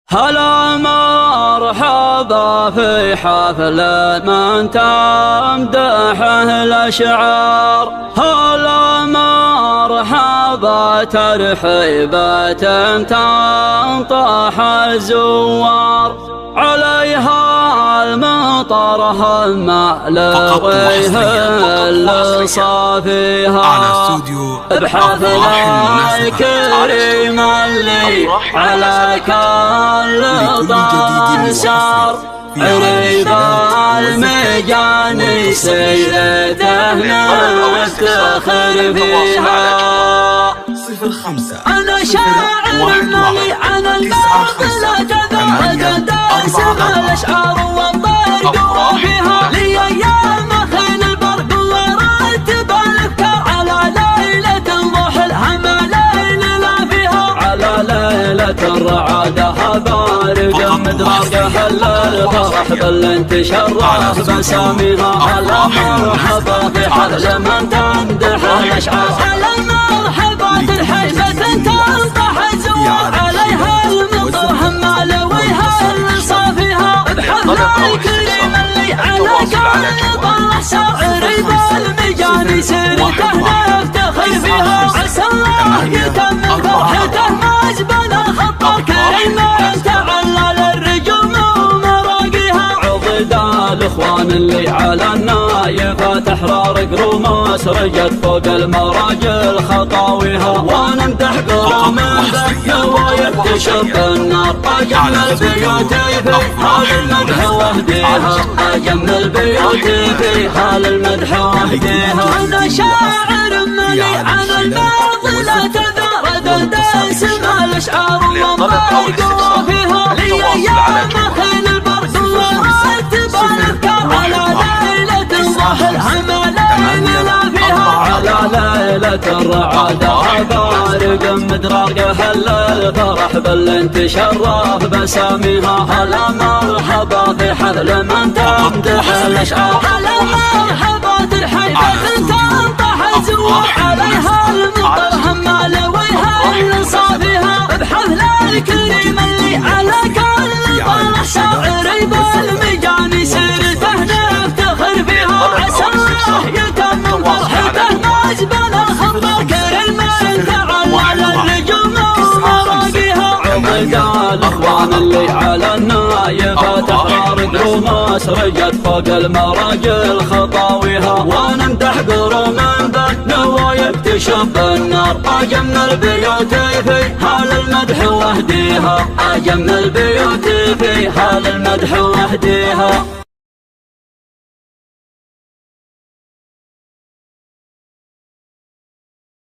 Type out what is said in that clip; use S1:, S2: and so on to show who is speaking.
S1: هلا مرحبا في حفل من تمدحه الأشعار. هلا مرحبا ترحيبة تنطح الزوار. عليها المطر هم لويه اللي صافيها بحفل الكريم اللي على كل ضان سار. عريب المجاني سيدته نفتخر فيها.
S2: 05
S1: أنا شاعر مالي عن الماضي لا تذهب داسم الأشعار والطرق فيها. لي أيام خيل البرق ورتب الأفكار على ليلة ضحى الهمى ليل لا فيها. على ليلة الرعادة بارق مدراقه الفرح بالانتشار بساميها. هلا مرحبا في حفل من تمدح الأشعار. الحيبة تنطح الزوار. عليها المطر هم لويها اللي صافيها. بحفل الكريم اللي على كل طلع سار. عريب المجاني سيرته نفتخر فيها. عسى الله يتمم فرحته ما زبل الخطر. كريم تعلى للرجوم ومراقيها. عضد الاخوان اللي على النايفات احرار قروم اسرجت فوق المراجل خطاويها. ونمدح قروم بث ويكتشف النار. اجمل بيوت فيها للمدح واهديها. اجمل بيوت فيها للمدح واهديها. انا شاعر مالي عن الماضي لا تذرد داسم الاشعار والطرق فيها. لي ايام خيل البرق ورتب الافكار على ليلة ضحى الهمى ليل لا فيها. على ليلة الرعادة بارق مدراقه الفرح بالانتشار بساميها. هلا مرحبا في حفل من تمدح الأشعار. هلا مرحبا الحيبة تنطح الزوار. عليها المطر هم لويها اللي صافيها. بحفل الكريم اللي على كل طلع سار. عريب المجاني سيرته نفتخر فيها. عسى الله يتمم فرحته ما زبل الخطر. كريم تعلى للرجوم ومراقيها. عضد الاخوان اللي على النايفات احرار قروم اسرجت فوق المراجل خطاويها. ونمدح قروم بث ويكتشف النار. اجمل بيوت فيها للمدح واهديها. اجمل بيوت فيها للمدح واهديها.